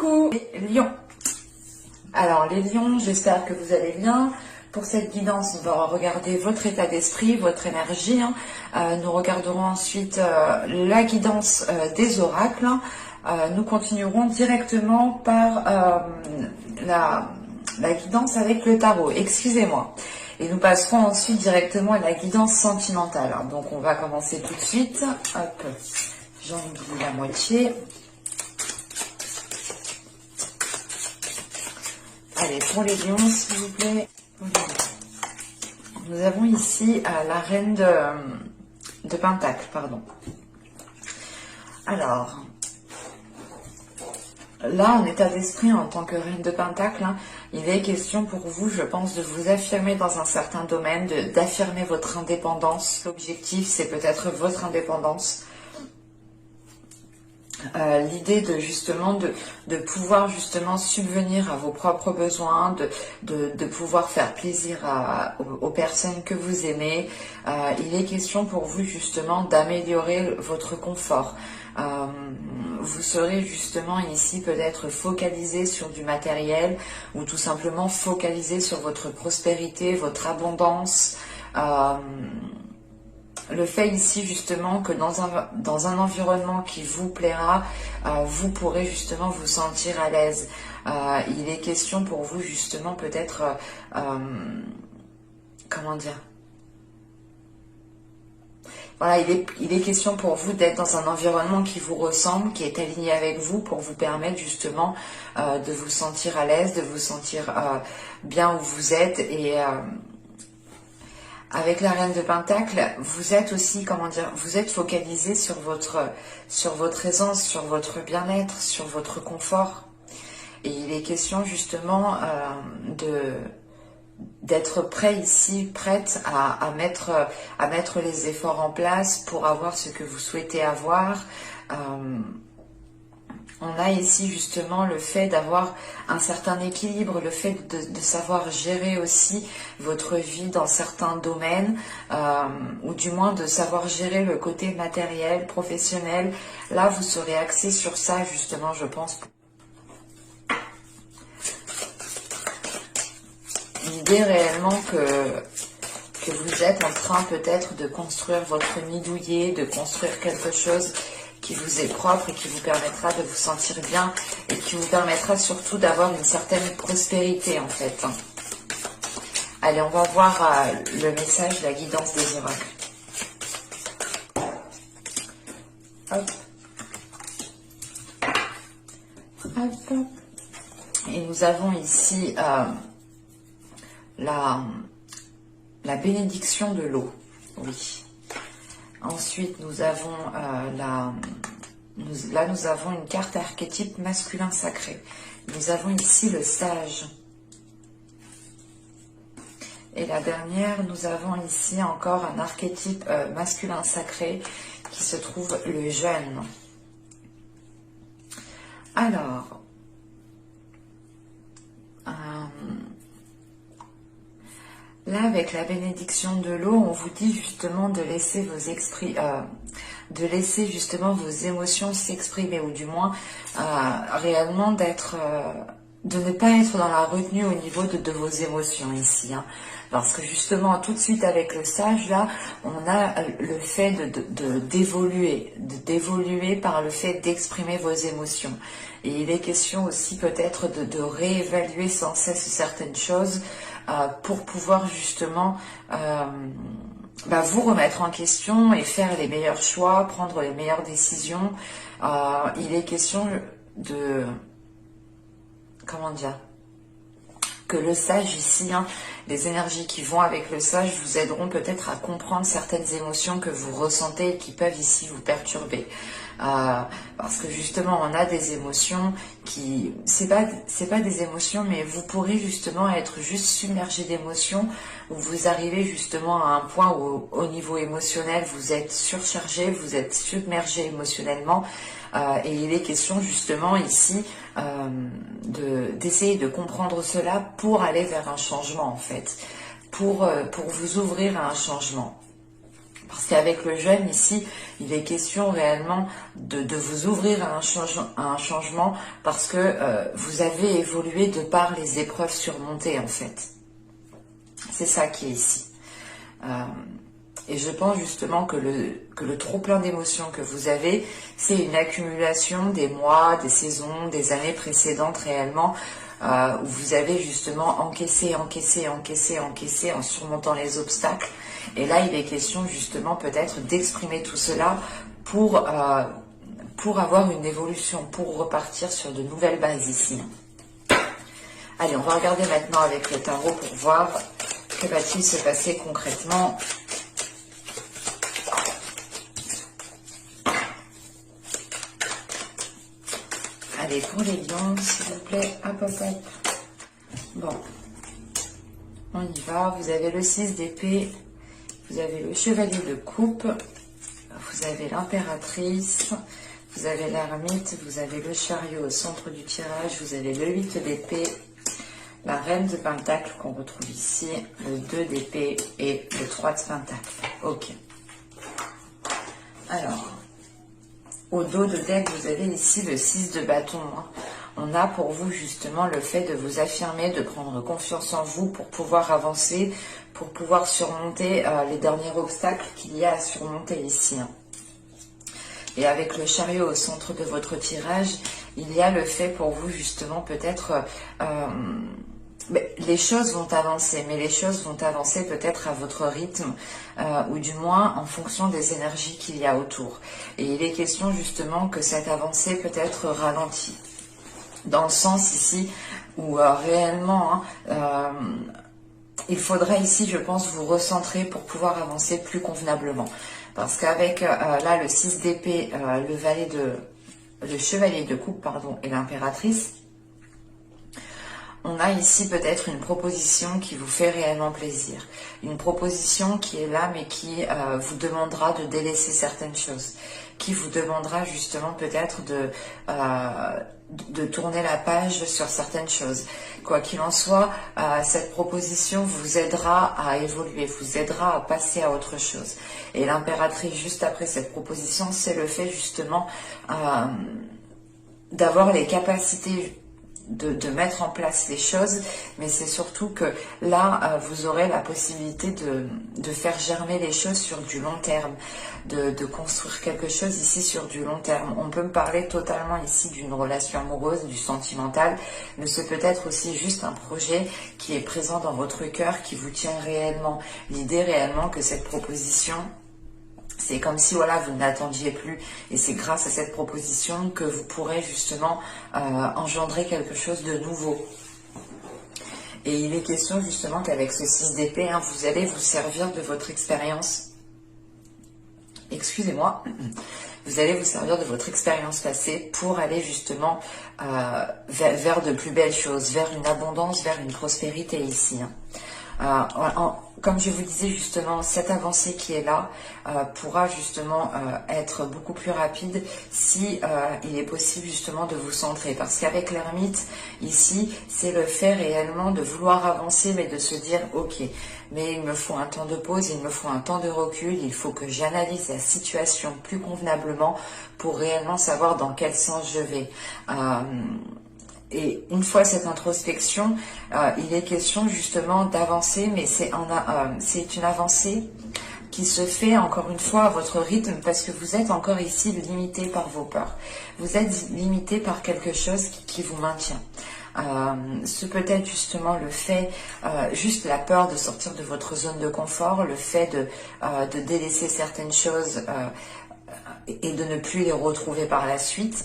Coucou les lions. Alors les lions, j'espère que vous allez bien. Pour cette guidance, on va regarder votre état d'esprit, votre énergie. Nous regarderons ensuite la guidance des oracles. Nous continuerons directement par la guidance avec le tarot, excusez-moi. Et nous passerons ensuite directement à la guidance sentimentale. Donc on va commencer tout de suite. Hop, j'en oublie la moitié. Allez, pour les lions, s'il vous plaît. Nous avons ici la reine de Pentacle, pardon. Alors, là, en état d'esprit, en tant que reine de Pentacle, il est question pour vous, je pense, de vous affirmer dans un certain domaine, d'affirmer votre indépendance. L'objectif, c'est peut-être votre indépendance. L'idée de justement de pouvoir justement subvenir à vos propres besoins, de pouvoir faire plaisir aux personnes que vous aimez. Il est question pour vous justement d'améliorer votre confort. Vous serez justement ici peut-être focalisé sur du matériel ou tout simplement focalisé sur votre prospérité, votre abondance. Le fait ici justement que dans un environnement qui vous plaira, vous pourrez justement vous sentir à l'aise. Il est question pour vous justement peut-être, comment dire, voilà, il est question pour vous d'être dans un environnement qui vous ressemble, qui est aligné avec vous pour vous permettre justement de vous sentir à l'aise, de vous sentir bien où vous êtes et... Avec la reine de Pentacle, vous êtes aussi, comment dire, vous êtes focalisé sur votre aisance, sur votre bien-être, sur votre confort. Et il est question justement d'être prêt ici, prête à mettre les efforts en place pour avoir ce que vous souhaitez avoir. On a ici justement le fait d'avoir un certain équilibre, le fait de savoir gérer aussi votre vie dans certains domaines, ou du moins de savoir gérer le côté matériel, professionnel. Là, vous serez axé sur ça justement, je pense. L'idée réellement que vous êtes en train peut-être de construire votre nid douillet, de construire quelque chose qui vous est propre et qui vous permettra de vous sentir bien et qui vous permettra surtout d'avoir une certaine prospérité en fait. Allez, on va voir le message, la guidance des oracles. Hop. Hop. Et nous avons ici la bénédiction de l'eau. Oui. Ensuite, nous avons là, nous avons une carte archétype masculin sacré. Nous avons ici le sage. Et la dernière, nous avons ici encore un archétype masculin sacré qui se trouve le jeune. Alors, là, avec la bénédiction de l'eau, on vous dit justement de laisser vos esprits, de laisser justement vos émotions s'exprimer, ou du moins réellement de ne pas être dans la retenue au niveau de vos émotions ici. Parce que justement, tout de suite avec le sage, là, on a le fait d'évoluer par le fait d'exprimer vos émotions. Et il est question aussi peut-être de réévaluer sans cesse certaines choses pour pouvoir justement vous remettre en question et faire les meilleurs choix, prendre les meilleures décisions. Il est question de... Comment dire ? Que le sage ici, les énergies qui vont avec le sage vous aideront peut-être à comprendre certaines émotions que vous ressentez et qui peuvent ici vous perturber. Parce que justement, on a des émotions qui... C'est pas des émotions, mais vous pourrez justement être juste submergé d'émotions, où vous arrivez justement à un point où, au niveau émotionnel, vous êtes surchargé, vous êtes submergé émotionnellement. Et il est question justement ici d'essayer de comprendre cela pour aller vers un changement en fait, pour vous ouvrir à un changement. Parce qu'avec le jeûne, ici, il est question réellement de vous ouvrir à un changement parce que vous avez évolué de par les épreuves surmontées, en fait. C'est ça qui est ici. Et je pense justement que le trop-plein d'émotions que vous avez, c'est une accumulation des mois, des saisons, des années précédentes réellement, où vous avez justement encaissé en surmontant les obstacles. Et là, il est question justement peut-être d'exprimer tout cela pour avoir une évolution, pour repartir sur de nouvelles bases ici. Allez, on va regarder maintenant avec le tarot pour voir que va-t-il se passer concrètement. Allez, pour les lions, s'il vous plaît, hop, hop, hop. Bon, on y va. Vous avez le 6 d'épée, vous avez le chevalier de coupe, vous avez l'impératrice, vous avez l'ermite, vous avez le chariot au centre du tirage, vous avez le 8 d'épée, la reine de pentacle qu'on retrouve ici, le 2 d'épée et le 3 de pentacle. Ok. Alors, au dos de deck, vous avez ici le 6 de bâton. On a pour vous justement le fait de vous affirmer, de prendre confiance en vous pour pouvoir avancer, pour pouvoir surmonter les derniers obstacles qu'il y a à surmonter ici. Et avec le chariot au centre de votre tirage, il y a le fait pour vous justement peut-être... les choses vont avancer, mais les choses vont avancer peut-être à votre rythme, ou du moins en fonction des énergies qu'il y a autour. Et il est question justement que cette avancée peut être ralentie. Dans le sens ici où réellement, il faudra ici, je pense, vous recentrer pour pouvoir avancer plus convenablement. Parce qu'avec là le 6 d'épée, le chevalier de coupe, pardon, et l'impératrice, on a ici peut-être une proposition qui vous fait réellement plaisir. Une proposition qui est là, mais qui vous demandera de délaisser certaines choses. Qui vous demandera justement peut-être de tourner la page sur certaines choses. Quoi qu'il en soit, cette proposition vous aidera à évoluer, vous aidera à passer à autre chose. Et l'impératrice, juste après cette proposition, c'est le fait justement d'avoir les capacités de mettre en place les choses, mais c'est surtout que là, vous aurez la possibilité de faire germer les choses sur du long terme, de construire quelque chose ici sur du long terme. On peut me parler totalement ici d'une relation amoureuse, du sentimental, mais c'est peut-être aussi juste un projet qui est présent dans votre cœur, qui vous tient réellement. L'idée réellement que cette proposition... C'est comme si voilà, vous n'attendiez plus et c'est grâce à cette proposition que vous pourrez justement engendrer quelque chose de nouveau. Et il est question justement qu'avec ce 6 d'épée, vous allez vous servir de votre expérience. Excusez-moi. Vous allez vous servir de votre expérience passée pour aller justement vers de plus belles choses, vers une abondance, vers une prospérité ici. Comme je vous disais justement, cette avancée qui est là pourra justement être beaucoup plus rapide si il est possible justement de vous centrer. Parce qu'avec l'ermite, ici, c'est le fait réellement de vouloir avancer, mais de se dire, ok, mais il me faut un temps de pause, il me faut un temps de recul, il faut que j'analyse la situation plus convenablement pour réellement savoir dans quel sens je vais. Et une fois cette introspection, il est question justement d'avancer, mais c'est une avancée qui se fait encore une fois à votre rythme parce que vous êtes encore ici limité par vos peurs. Vous êtes limité par quelque chose qui vous maintient. Ce peut être justement le fait, juste la peur de sortir de votre zone de confort, le fait de délaisser certaines choses et de ne plus les retrouver par la suite.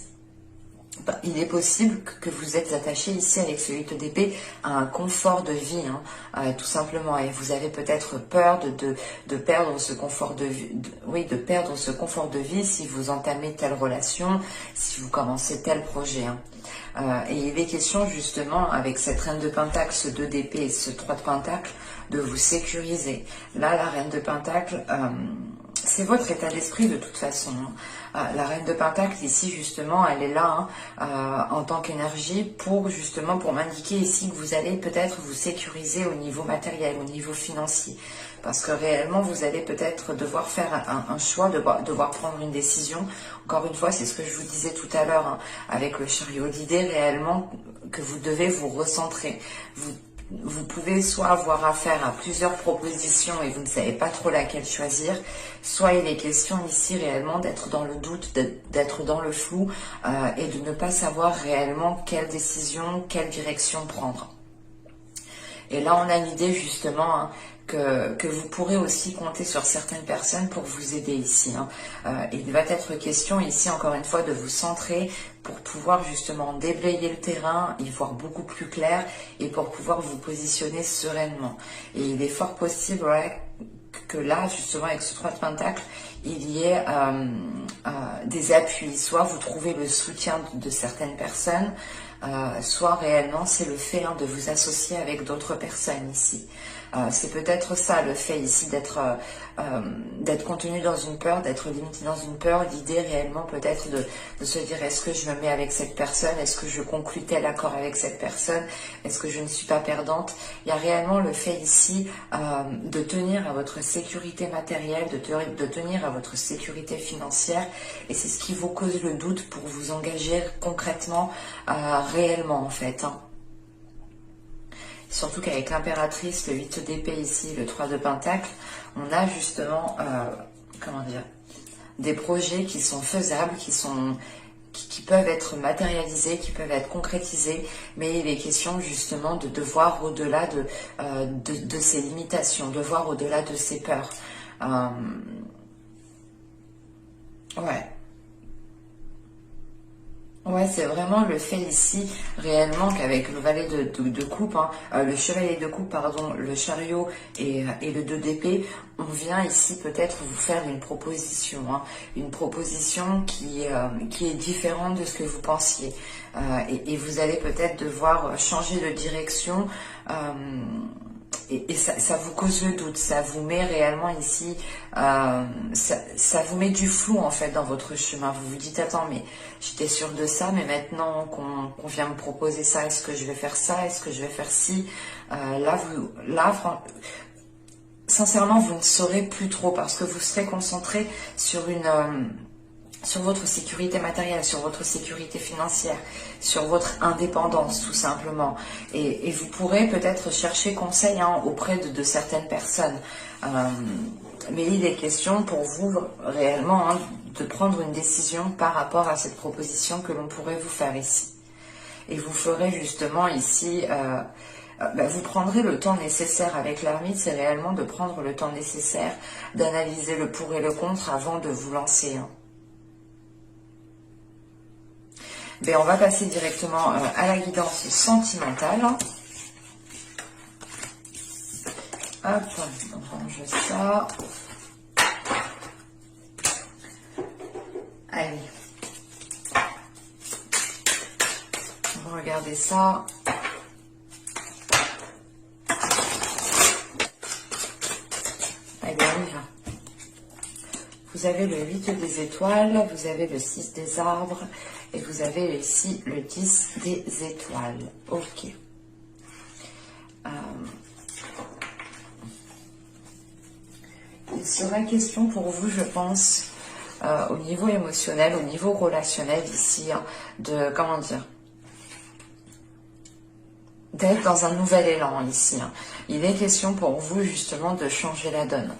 Il est possible que vous êtes attaché ici avec ce 8 d'épée à un confort de vie, tout simplement. Et vous avez peut-être peur de perdre ce confort de vie, de perdre ce confort de vie si vous entamez telle relation, si vous commencez tel projet. Et il est question justement avec cette reine de pentacle, ce 2 d'épée et ce 3 de pentacle, de vous sécuriser. Là, la reine de pentacle... c'est votre état d'esprit de toute façon. La reine de Pentacle ici justement, elle est là en tant qu'énergie pour justement pour m'indiquer ici que vous allez peut-être vous sécuriser au niveau matériel, au niveau financier. Parce que réellement vous allez peut-être devoir faire un choix, devoir prendre une décision. Encore une fois, c'est ce que je vous disais tout à l'heure avec le chariot. L'idée réellement que vous devez vous recentrer. Vous pouvez soit avoir affaire à plusieurs propositions et vous ne savez pas trop laquelle choisir, soit il est question ici réellement d'être dans le doute, d'être dans le flou et de ne pas savoir réellement quelle décision, quelle direction prendre. Et là, on a l'idée justement que vous pourrez aussi compter sur certaines personnes pour vous aider ici. Il va être question ici, encore une fois, de vous centrer pour pouvoir justement déblayer le terrain, y voir beaucoup plus clair et pour pouvoir vous positionner sereinement. Et il est fort possible que là, justement, avec ce 3 de Pentacle, il y ait des appuis. Soit vous trouvez le soutien de certaines personnes, soit réellement c'est le fait de vous associer avec d'autres personnes ici. C'est peut-être ça le fait ici d'être contenu dans une peur, d'être limité dans une peur. L'idée réellement peut-être de se dire est-ce que je me mets avec cette personne, est-ce que je conclus tel accord avec cette personne, est-ce que je ne suis pas perdante. Il y a réellement le fait ici de tenir à votre sécurité matérielle, de tenir à votre sécurité financière, et c'est ce qui vous cause le doute pour vous engager concrètement, réellement en fait. Surtout qu'avec l'impératrice, le 8 d'épée ici, le 3 de Pentacle, on a justement, comment dire, des projets qui sont faisables, qui peuvent être matérialisés, qui peuvent être concrétisés, mais il est question justement de voir au-delà de ces limitations, de voir au-delà de ces peurs. Ouais. Ouais, c'est vraiment le fait ici, réellement, qu'avec le valet de coupe, le chevalier de coupe, pardon, le chariot et le 2 d'épée, on vient ici peut-être vous faire une proposition qui est différente de ce que vous pensiez. Et vous allez peut-être devoir changer de direction. Et ça vous cause le doute, ça vous met réellement ici, ça vous met du flou en fait dans votre chemin. Vous vous dites attends mais j'étais sûre de ça, mais maintenant qu'on vient me proposer ça, est-ce que je vais faire ça, est-ce que je vais faire ci, sincèrement vous ne saurez plus trop parce que vous serez concentré sur votre sécurité matérielle, sur votre sécurité financière, sur votre indépendance tout simplement. Et vous pourrez peut-être chercher conseil auprès de certaines personnes. Mais il est question pour vous réellement de prendre une décision par rapport à cette proposition que l'on pourrait vous faire ici. Et vous ferez justement ici... vous prendrez le temps nécessaire avec l'ermite, c'est réellement de prendre le temps nécessaire d'analyser le pour et le contre avant de vous lancer. On va passer directement à la guidance sentimentale. Hop, on range ça. Allez. On va regarder ça. Allez, on y va. Vous avez le 8 des étoiles, vous avez le 6 des arbres et vous avez ici le 10 des étoiles. Ok. Il sera question pour vous, je pense, au niveau émotionnel, au niveau relationnel ici, de, comment dire, d'être dans un nouvel élan ici. Il est question pour vous justement de changer la donne.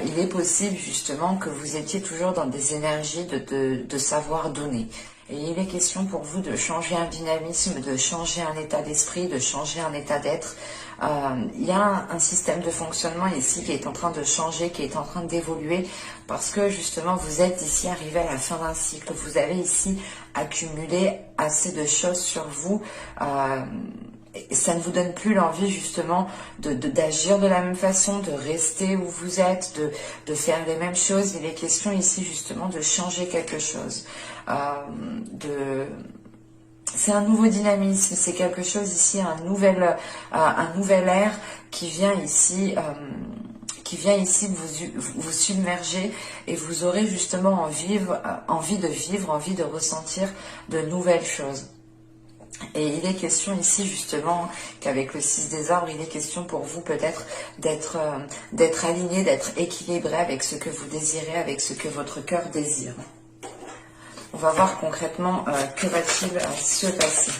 Il est possible justement que vous étiez toujours dans des énergies de savoir donner. Et il est question pour vous de changer un dynamisme, de changer un état d'esprit, de changer un état d'être. Il y a un système de fonctionnement ici qui est en train de changer, qui est en train d'évoluer, parce que justement vous êtes ici arrivé à la fin d'un cycle. Vous avez ici accumulé assez de choses sur vous. Ça ne vous donne plus l'envie justement d'agir de la même façon, de rester où vous êtes, de faire les mêmes choses. Il est question ici justement de changer quelque chose. C'est un nouveau dynamisme, c'est quelque chose ici, un nouvel air qui vient ici, qui vient ici vous submerger, et vous aurez justement envie de vivre, envie de ressentir de nouvelles choses. Et il est question ici justement qu'avec le 6 des arbres, il est question pour vous peut-être d'être aligné, d'être équilibré avec ce que vous désirez, avec ce que votre cœur désire. On va voir concrètement que va-t-il se passer.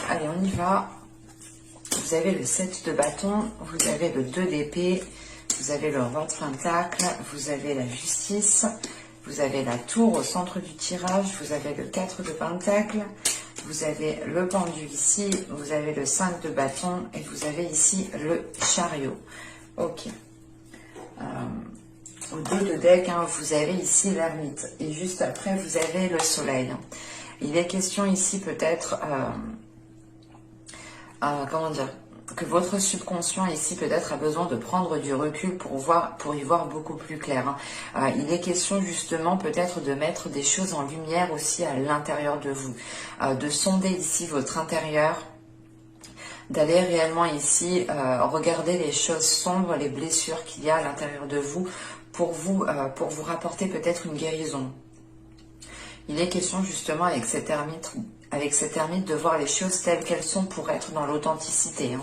Allez, on y va. Vous avez le 7 de bâton, vous avez le 2 d'épée, vous avez le roi de pentacle, vous avez la justice, vous avez la tour au centre du tirage, vous avez le 4 de pentacle, vous avez le pendu ici, vous avez le 5 de bâton et vous avez ici le chariot. Ok. Au 2 de deck, hein, vous avez ici l'ermite et juste après vous avez le soleil. Il est question ici peut-être, comment dire, que votre subconscient ici peut-être a besoin de prendre du recul pour y voir beaucoup plus clair. Il est question justement peut-être de mettre des choses en lumière aussi à l'intérieur de vous, de sonder ici votre intérieur, d'aller réellement ici regarder les choses sombres, les blessures qu'il y a à l'intérieur de vous pour vous rapporter peut-être une guérison. Il est question justement avec cet ermite de voir les choses telles qu'elles sont pour être dans l'authenticité.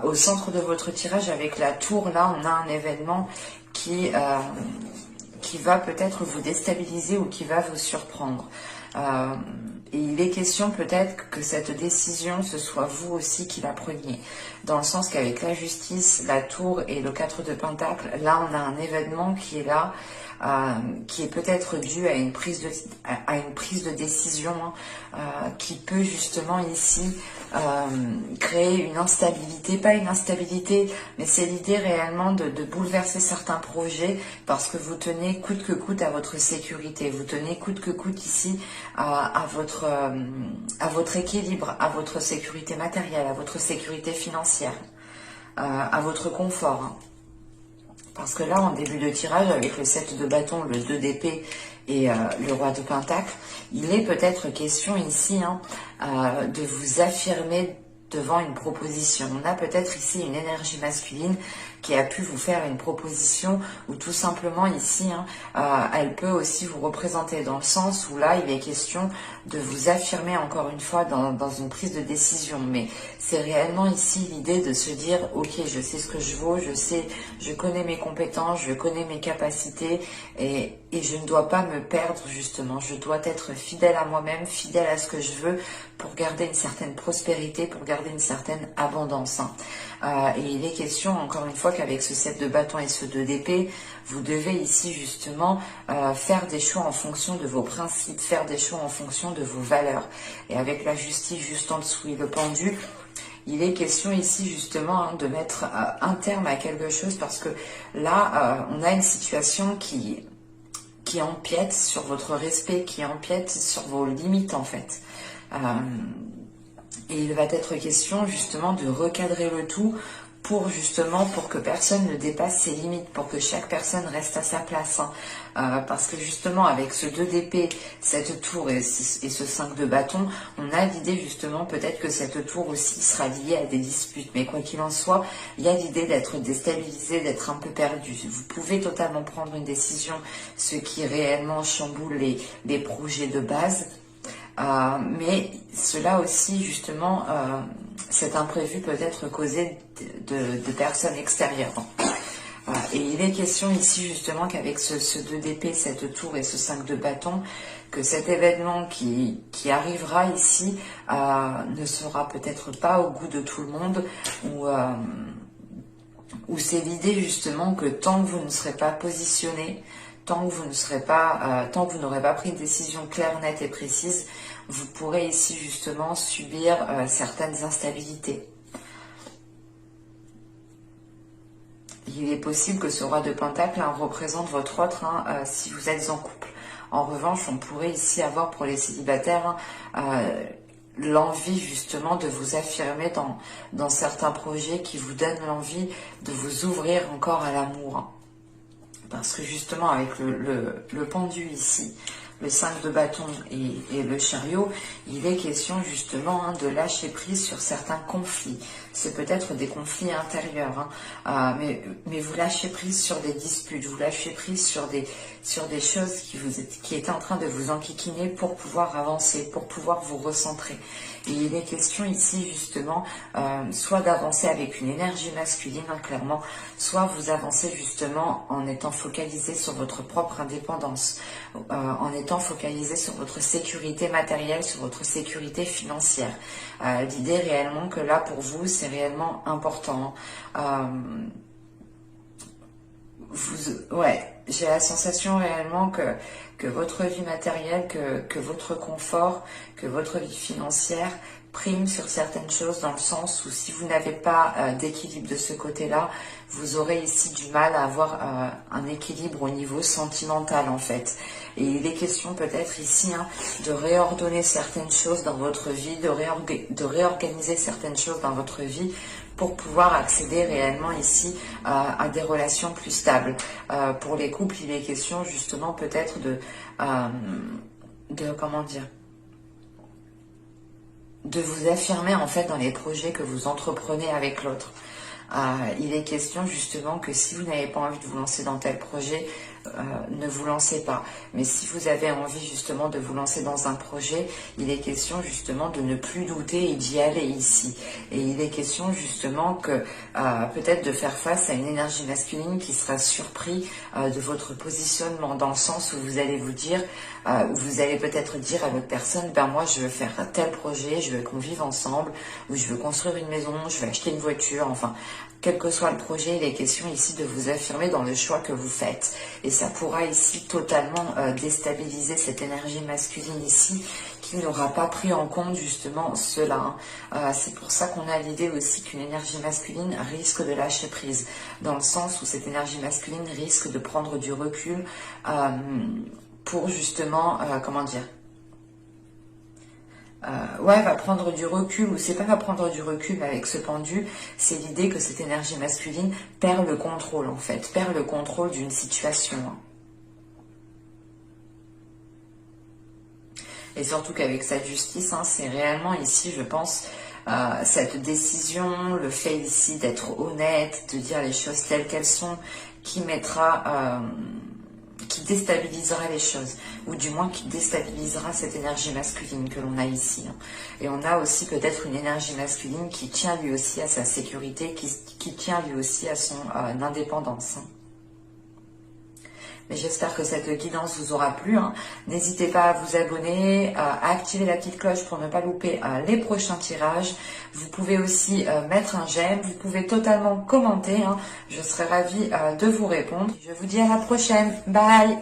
Au centre de votre tirage avec la tour, là on a un événement qui va peut-être vous déstabiliser ou qui va vous surprendre. Et il est question peut-être que cette décision, ce soit vous aussi qui la preniez. Dans le sens qu'avec la justice, la tour et le 4 de pentacle, là on a un événement qui est là, qui est peut-être dû à une prise de décision qui peut justement ici créer une instabilité, pas une instabilité, mais c'est l'idée réellement de bouleverser certains projets parce que vous tenez coûte que coûte à votre sécurité, vous tenez coûte que coûte ici à votre équilibre, à votre sécurité matérielle, à votre sécurité financière, à votre confort. Parce que là, en début de tirage, avec le 7 de bâton, le 2 d'épée et le roi de pentacle, il est peut-être question ici de vous affirmer devant une proposition. On a peut-être ici une énergie masculine qui a pu vous faire une proposition ou tout simplement ici, elle peut aussi vous représenter dans le sens où là, il est question de vous affirmer encore une fois dans une prise de décision. Mais c'est réellement ici l'idée de se dire, ok, je sais ce que je vaux, je connais mes compétences, je connais mes capacités et je ne dois pas me perdre justement. Je dois être fidèle à moi-même, fidèle à ce que je veux pour garder une certaine prospérité, pour garder une certaine abondance. Et il est question encore une fois qu'avec ce 7 de bâton et ce 2 d'épée, vous devez ici justement faire des choix en fonction de vos principes, faire des choix en fonction de vos valeurs. Et avec la justice juste en dessous et le pendu, il est question ici justement de mettre un terme à quelque chose parce que là, on a une situation qui empiète sur votre respect, qui empiète sur vos limites en fait. Et il va être question justement de recadrer le tout pour que personne ne dépasse ses limites, pour que chaque personne reste à sa place. Parce que justement avec ce 2 d'épée, cette tour et ce 5 de bâton, on a l'idée justement peut-être que cette tour aussi sera liée à des disputes. Mais quoi qu'il en soit, il y a l'idée d'être déstabilisé, d'être un peu perdu. Vous pouvez totalement prendre une décision, ce qui réellement chamboule les projets de base. Mais cela aussi justement, cet imprévu peut être causé de personnes extérieures. Et il est question ici justement qu'avec ce 2 d'épée, cette tour et ce 5 de bâton, que cet événement qui arrivera ici ne sera peut-être pas au goût de tout le monde, ou c'est l'idée justement que tant que vous ne serez pas positionné, tant que vous n'aurez pas pris une décision claire, nette et précise, vous pourrez ici justement subir certaines instabilités. Il est possible que ce roi de pentacle représente votre autre si vous êtes en couple. En revanche, on pourrait ici avoir pour les célibataires l'envie justement de vous affirmer dans certains projets qui vous donnent l'envie de vous ouvrir encore à l'amour. Parce que justement avec le pendu ici, le 5 de bâton et le chariot, il est question justement de lâcher prise sur certains conflits. C'est peut-être des conflits intérieurs, mais vous lâchez prise sur des disputes, vous lâchez prise sur des choses qui étaient en train de vous enquiquiner pour pouvoir avancer, pour pouvoir vous recentrer. Et il est question ici justement soit d'avancer avec une énergie masculine, clairement, soit vous avancez justement en étant focalisé sur votre propre indépendance, en étant focalisé sur votre sécurité matérielle, sur votre sécurité financière. L'idée réellement que là pour vous c'est réellement important. J'ai la sensation réellement que votre vie matérielle, que votre confort, que votre vie financière prime sur certaines choses, dans le sens où si vous n'avez pas d'équilibre de ce côté-là, vous aurez ici du mal à avoir un équilibre au niveau sentimental en fait. Et il est question peut-être ici de réordonner certaines choses dans votre vie, de réorganiser certaines choses dans votre vie pour pouvoir accéder réellement ici à des relations plus stables. Pour les couples, il est question justement peut-être de vous affirmer en fait dans les projets que vous entreprenez avec l'autre. Il est question justement que si vous n'avez pas envie de vous lancer dans tel projet, ne vous lancez pas. Mais si vous avez envie justement de vous lancer dans un projet, il est question justement de ne plus douter et d'y aller ici. Et il est question justement que peut-être de faire face à une énergie masculine qui sera surpris de votre positionnement, dans le sens où vous allez vous dire, vous allez peut-être dire à l'autre personne, ben moi je veux faire tel projet, je veux qu'on vive ensemble, ou je veux construire une maison, je veux acheter une voiture, enfin quel que soit le projet, il est question ici de vous affirmer dans le choix que vous faites. Et ça pourra ici totalement déstabiliser cette énergie masculine ici, qui n'aura pas pris en compte justement cela. C'est pour ça qu'on a l'idée aussi qu'une énergie masculine risque de lâcher prise, dans le sens où cette énergie masculine risque de prendre du recul pour justement, va prendre du recul, ou c'est pas va prendre du recul, mais avec ce pendu, c'est l'idée que cette énergie masculine perd le contrôle en fait, perd le contrôle d'une situation. Et surtout qu'avec cette justice, c'est réellement ici, je pense, cette décision, le fait ici d'être honnête, de dire les choses telles qu'elles sont, qui déstabilisera les choses, ou du moins qui déstabilisera cette énergie masculine que l'on a ici. Et on a aussi peut-être une énergie masculine qui tient lui aussi à sa sécurité, qui tient lui aussi à son indépendance. Mais j'espère que cette guidance vous aura plu. N'hésitez pas à vous abonner, à activer la petite cloche pour ne pas louper les prochains tirages. Vous pouvez aussi mettre un j'aime, vous pouvez totalement commenter. Je serai ravie de vous répondre. Je vous dis à la prochaine. Bye!